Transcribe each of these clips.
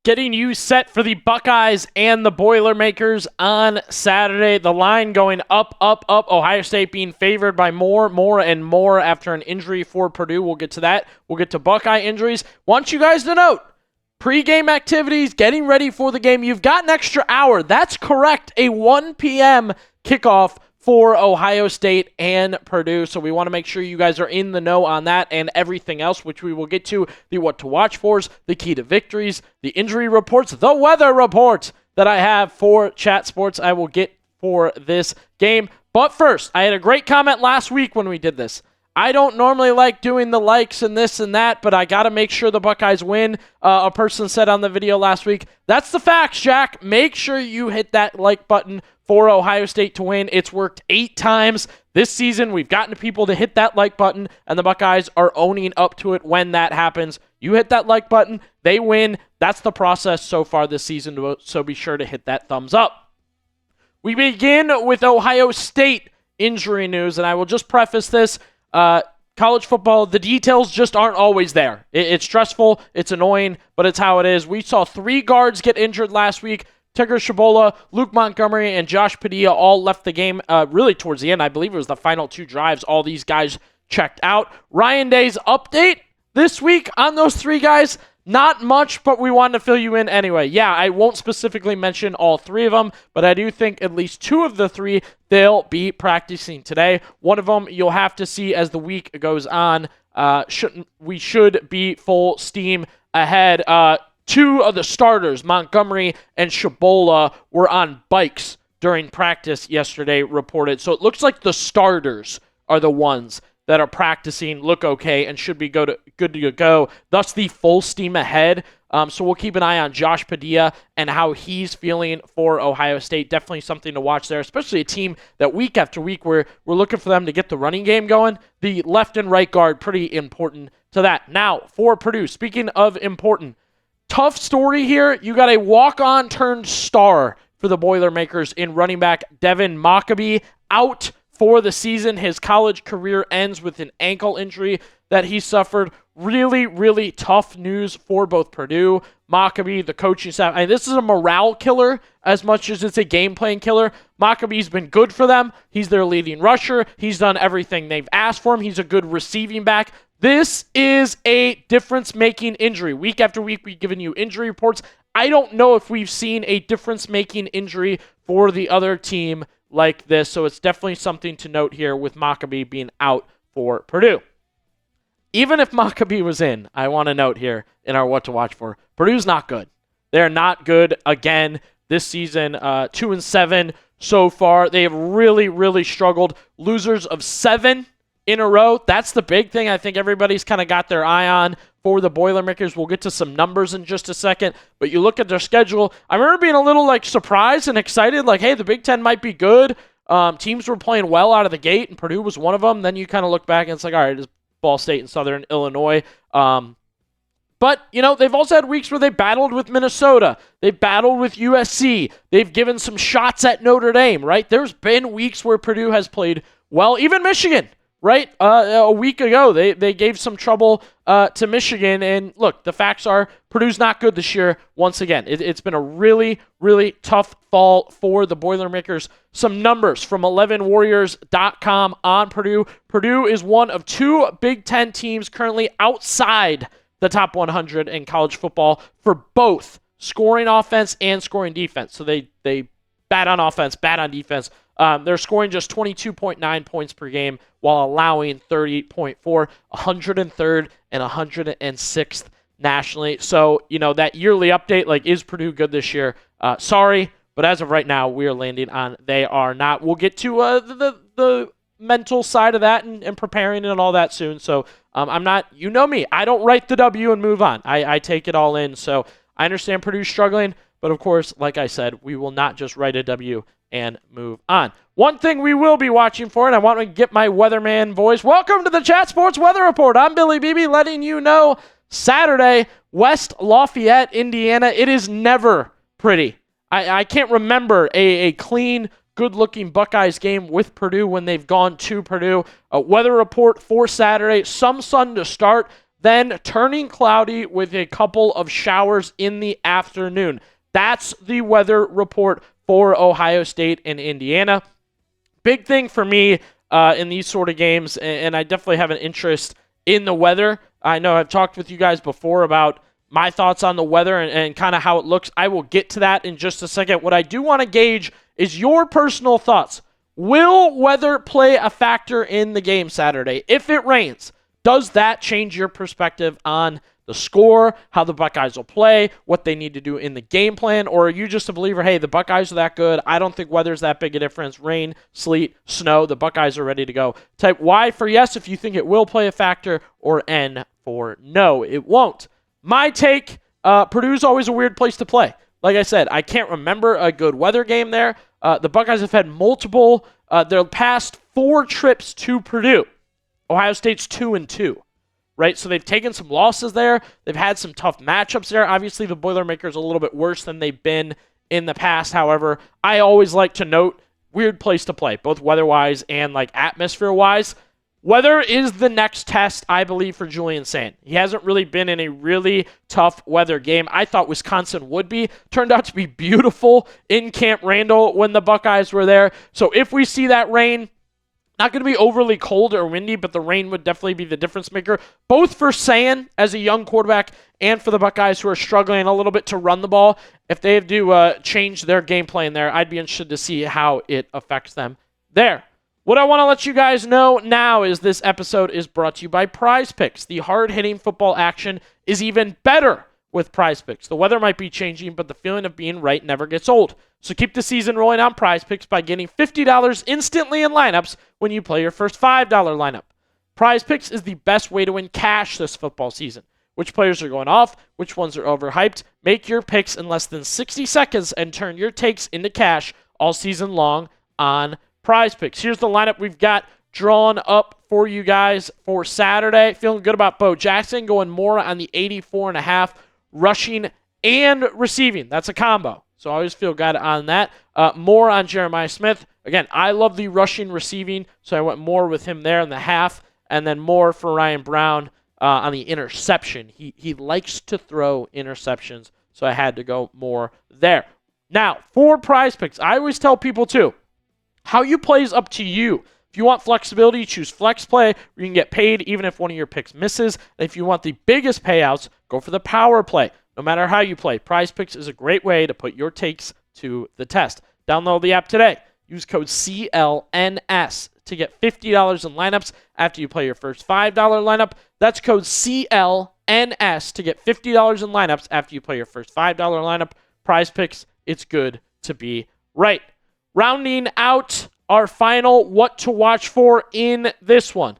getting you set for the Buckeyes and the Boilermakers on Saturday. The line going up, up, up. Ohio State being favored by more, and more after an injury for Purdue. We'll get to that. We'll get to Buckeye injuries. Want you guys to note, pre-game activities, getting ready for the game. You've got an extra hour. That's correct. A 1 p.m. kickoff for Ohio State and Purdue. So we want to make sure you guys are in the know on that and everything else, which we will get to. The what to watch fors, the key to victories, the injury reports, the weather reports that I have for Chat Sports I will get for this game. But first, I had a great comment last week when we did this. I don't normally like doing the likes and this and that, but I got to make sure the Buckeyes win. A person said on the video last week, that's the facts, Jack. Make sure you hit that like button for Ohio State to win. It's worked 8 times this season. We've gotten people to hit that like button, and the Buckeyes are owning up to it when that happens. You hit that like button, they win. That's the process so far this season, so be sure to hit that thumbs up. We begin with Ohio State injury news, and I will just preface this. College football, the details just aren't always there. It's stressful, it's annoying, but it's how it is. We saw 3 guards get injured last week. Tigger Shabola, Luke Montgomery, and Josh Padilla all left the game really towards the end. I believe it was the final 2 drives. All these guys checked out. Ryan Day's update this week on those 3 guys, not much, but we wanted to fill you in anyway. Yeah, I won't specifically mention all 3 of them, but I do think at least 2 of the 3, they'll be practicing today. One of them you'll have to see as the week goes on. We should be full steam ahead. 2 of the starters, Montgomery and Shabola, were on bikes during practice yesterday, reported. So it looks like the starters are the ones that are practicing, look okay, and should be good to go. Thus, the full steam ahead. So we'll keep an eye on Josh Padilla and how he's feeling for Ohio State. Definitely something to watch there, especially a team that week after week we're looking for them to get the running game going. The left and right guard, pretty important to that. Now, for Purdue, speaking of important, tough story here. You got a walk-on turned star for the Boilermakers in running back Devin Mockobee, out for the season. His college career ends with an ankle injury that he suffered. Really, really tough news for both Purdue, Mockobee, the coaching staff. I mean, this is a morale killer as much as it's a game-playing killer. Mockobee's been good for them. He's their leading rusher. He's done everything they've asked for him. He's a good receiving back. This is a difference-making injury. Week after week, we've given you injury reports. I don't know if we've seen a difference-making injury for the other team like this, so it's definitely something to note here with Mockobee being out for Purdue. Even if Mockobee was in, I want to note here in our what to watch for, Purdue's not good. They're not good again this season. 2-7 so far. They have really, really struggled. Losers of 7 in a row. That's the big thing I think everybody's kind of got their eye on for the Boilermakers. We'll get to some numbers in just a second, but you look at their schedule. I remember being a little surprised and excited, hey, the Big Ten might be good. Teams were playing well out of the gate, and Purdue was one of them. Then you kind of look back and it's all right, it's Ball State and Southern Illinois. But, they've also had weeks where they battled with Minnesota. They've battled with USC. They've given some shots at Notre Dame, right? There's been weeks where Purdue has played well, even Michigan. Right? A week ago, they gave some trouble to Michigan. And look, the facts are Purdue's not good this year once again. It's been a really, really tough fall for the Boilermakers. Some numbers from 11warriors.com on Purdue. Purdue is one of 2 Big Ten teams currently outside the top 100 in college football for both scoring offense and scoring defense. So they bat on offense, bat on defense. They're scoring just 22.9 points per game while allowing 30.4, 103rd and 106th nationally. So, that yearly update, is Purdue good this year? Sorry, but as of right now, we are landing on they are not. We'll get to the mental side of that and preparing and all that soon. So I'm not, me, I don't write the W and move on. I take it all in. So I understand Purdue's struggling, but of course, like I said, we will not just write a W and move on. One thing we will be watching for, and I want to get my weatherman voice. Welcome to the Chat Sports Weather Report. I'm Billy Beebe, letting you know Saturday, West Lafayette, Indiana. It is never pretty. I can't remember a clean, good-looking Buckeyes game with Purdue when they've gone to Purdue. A weather report for Saturday, some sun to start, then turning cloudy with a couple of showers in the afternoon. That's the weather report for Ohio State and Indiana. Big thing for me in these sort of games, and I definitely have an interest in the weather. I know I've talked with you guys before about my thoughts on the weather and kind of how it looks. I will get to that in just a second. What I do want to gauge is your personal thoughts. Will weather play a factor in the game Saturday? If it rains, does that change your perspective on the score, how the Buckeyes will play, what they need to do in the game plan? Or are you just a believer, hey, the Buckeyes are that good, I don't think weather's that big a difference, rain, sleet, snow, the Buckeyes are ready to go. Type Y for yes if you think it will play a factor, or N for no, it won't. My take, Purdue's always a weird place to play. Like I said, I can't remember a good weather game there. The Buckeyes have had multiple, their past 4 trips to Purdue. Ohio State's 2-2, right? So they've taken some losses there. They've had some tough matchups there. Obviously, the Boilermakers are a little bit worse than they've been in the past. However, I always like to note, weird place to play, both weather-wise and like atmosphere-wise. Weather is the next test, I believe, for Julian Sand. He hasn't really been in a really tough weather game. I thought Wisconsin would be. Turned out to be beautiful in Camp Randall when the Buckeyes were there. So if we see that rain, not going to be overly cold or windy, but the rain would definitely be the difference maker, both for Sand as a young quarterback and for the Buckeyes who are struggling a little bit to run the ball. If they have to change their game plan there, I'd be interested to see how it affects them there. What I want to let you guys know now is this episode is brought to you by Prize Picks. The hard-hitting football action is even better with Prize Picks. The weather might be changing, but the feeling of being right never gets old. So keep the season rolling on Prize Picks by getting $50 instantly in lineups when you play your first $5 lineup. Prize Picks is the best way to win cash this football season. Which players are going off, which ones are overhyped. Make your picks in less than 60 seconds and turn your takes into cash all season long on Prize Picks. Here's the lineup we've got drawn up for you guys for Saturday. Feeling good about Bo Jackson, going more on the 84.5 rushing and receiving. That's a combo. So I always feel good on that. More on Jeremiah Smith. Again, I love the rushing receiving, so I went more with him there in the half, and then more for Ryan Brown on the interception. He likes to throw interceptions, so I had to go more there. Now, for Prize Picks, I always tell people too, how you play is up to you. If you want flexibility, choose Flex Play, where you can get paid even if one of your picks misses. And if you want the biggest payouts, go for the Power Play. No matter how you play, Prize Picks is a great way to put your takes to the test. Download the app today. Use code CLNS to get $50 in lineups after you play your first $5 lineup. That's code CLNS to get $50 in lineups after you play your first $5 lineup. Prize Picks, it's good to be right. Rounding out our final what to watch for in this one.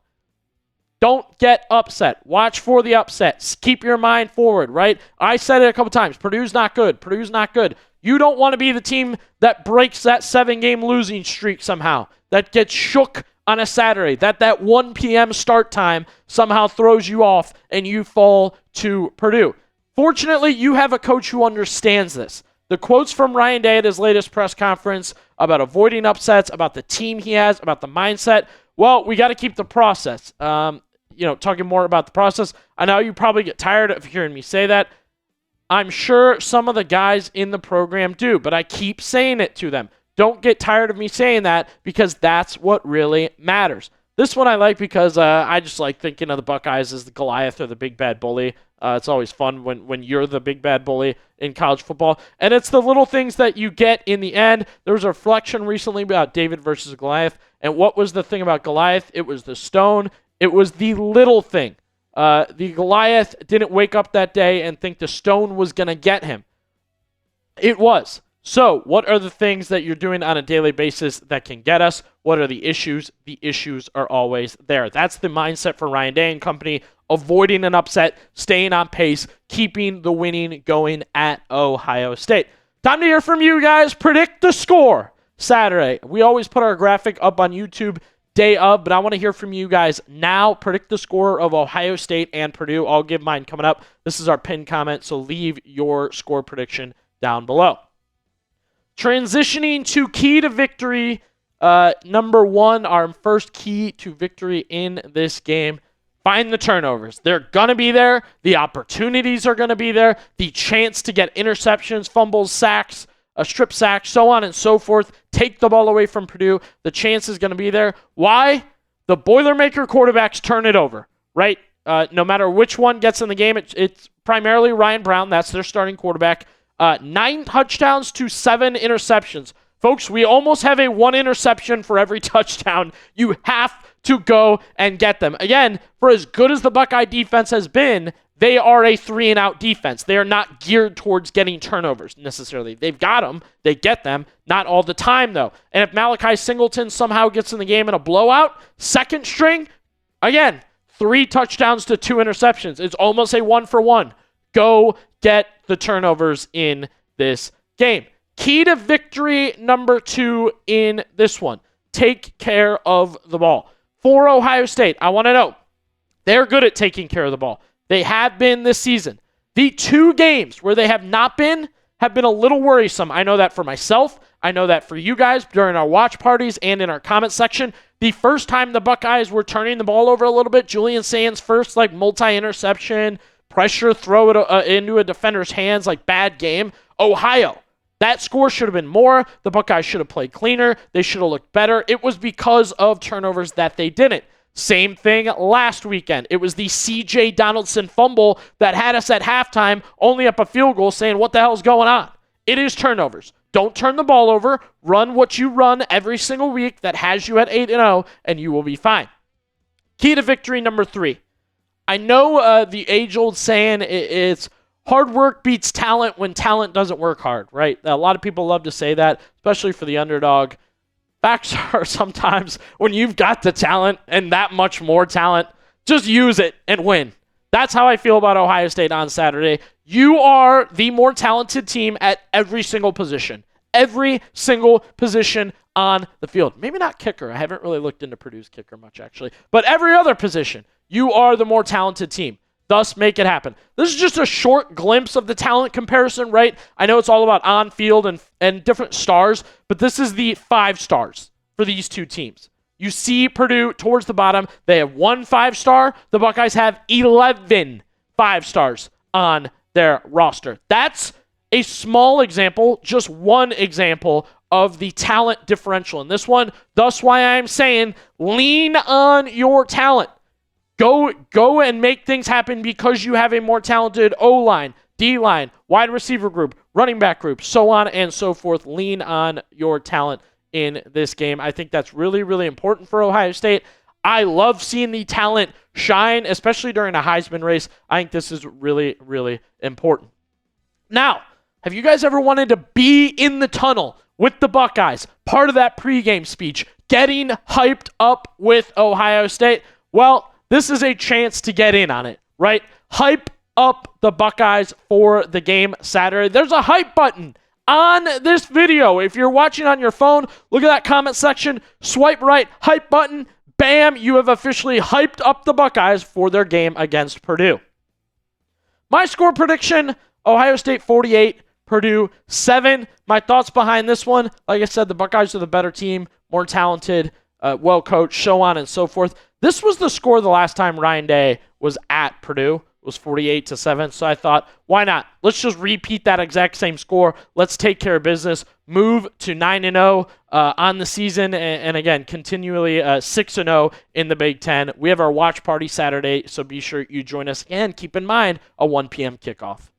Don't get upset. Watch for the upsets. Keep your mind forward, right? I said it a couple times. Purdue's not good. Purdue's not good. You don't want to be the team that breaks that 7-game losing streak somehow, that gets shook on a Saturday, that 1 p.m. start time somehow throws you off and you fall to Purdue. Fortunately, you have a coach who understands this. The quotes from Ryan Day at his latest press conference about avoiding upsets, about the team he has, about the mindset. Well, we got to keep the process. Talking more about the process. I know you probably get tired of hearing me say that. I'm sure some of the guys in the program do, but I keep saying it to them. Don't get tired of me saying that because that's what really matters. This one I like because I just like thinking of the Buckeyes as the Goliath or the big bad bully. It's always fun when you're the big bad bully in college football. And it's the little things that you get in the end. There was a reflection recently about David versus Goliath. And what was the thing about Goliath? It was the stone. It was the little thing. The Goliath didn't wake up that day and think the stone was going to get him. It was. So, what are the things that you're doing on a daily basis that can get us? What are the issues? The issues are always there. That's the mindset for Ryan Day and company, avoiding an upset, staying on pace, keeping the winning going at Ohio State. Time to hear from you guys. Predict the score Saturday. We always put our graphic up on YouTube day of, but I want to hear from you guys now. Predict the score of Ohio State and Purdue. I'll give mine coming up. This is our pinned comment, so leave your score prediction down below. Transitioning to key to victory, number one, our first key to victory in this game. find the turnovers. They're going to be there. The opportunities are going to be there. The chance to get interceptions, fumbles, sacks, a strip sack, so on and so forth. Take the ball away from Purdue. The chance is going to be there. Why? The Boilermaker quarterbacks turn it over, right? No matter which one gets in the game, it's primarily Ryan Brown. That's their starting quarterback. 9 touchdowns to 7 interceptions. Folks, we almost have a 1 interception for every touchdown. You have to go and get them. Again, for as good as the Buckeye defense has been, they are a 3-and-out defense. They are not geared towards getting turnovers necessarily. They've got them. They get them. Not all the time, though. And if Malachi Singleton somehow gets in the game in a blowout, second string, again, 3 touchdowns to 2 interceptions. It's almost a 1-for-1. Go get the turnovers in this game. Key to victory number 2 in this one. Take care of the ball. For Ohio State, I want to know, they're good at taking care of the ball. They have been this season. The 2 games where they have not been have been a little worrisome. I know that for myself. I know that for you guys during our watch parties and in our comment section. The first time the Buckeyes were turning the ball over a little bit, Julian Sands' first multi-interception, pressure, throw it into a defender's hands, bad game. Ohio. That score should have been more. The Buckeyes should have played cleaner. They should have looked better. It was because of turnovers that they didn't. Same thing last weekend. It was the C.J. Donaldson fumble that had us at halftime only up a field goal saying, what the hell is going on? It is turnovers. Don't turn the ball over. Run what you run every single week that has you at 8-0, and you will be fine. Key to victory number 3. I know the age-old saying it's hard work beats talent when talent doesn't work hard, right? A lot of people love to say that, especially for the underdog. Facts are sometimes when you've got the talent and that much more talent, just use it and win. That's how I feel about Ohio State on Saturday. You are the more talented team at every single position. Every single position on the field. Maybe not kicker. I haven't really looked into Purdue's kicker much, actually. But every other position, you are the more talented team. Thus, make it happen. This is just a short glimpse of the talent comparison, right? I know it's all about on-field and different stars, but this is the 5 stars for these 2 teams. You see Purdue towards the bottom. They have 1 5-star. The Buckeyes have 11 5-stars on their roster. That's a small example, just one example of the talent differential in this one. Thus why I'm saying lean on your talent. Go and make things happen because you have a more talented O-line, D-line, wide receiver group, running back group, so on and so forth. Lean on your talent in this game. I think that's really, really important for Ohio State. I love seeing the talent shine, especially during a Heisman race. I think this is really, really important. Now, have you guys ever wanted to be in the tunnel with the Buckeyes? Part of that pregame speech, getting hyped up with Ohio State? Well, this is a chance to get in on it, right? Hype up the Buckeyes for the game Saturday. There's a hype button on this video. If you're watching on your phone, look at that comment section, swipe right, hype button, bam, you have officially hyped up the Buckeyes for their game against Purdue. My score prediction, Ohio State 48, Purdue 7. My thoughts behind this one, like I said, the Buckeyes are the better team, more talented, well-coached, so on and so forth. This was the score the last time Ryan Day was at Purdue. It was 48-7. So I thought, why not? Let's just repeat that exact same score. Let's take care of business. Move to 9-0 on the season. And again, continually 6-0 in the Big Ten. We have our watch party Saturday, so be sure you join us. And keep in mind, a 1 p.m. kickoff.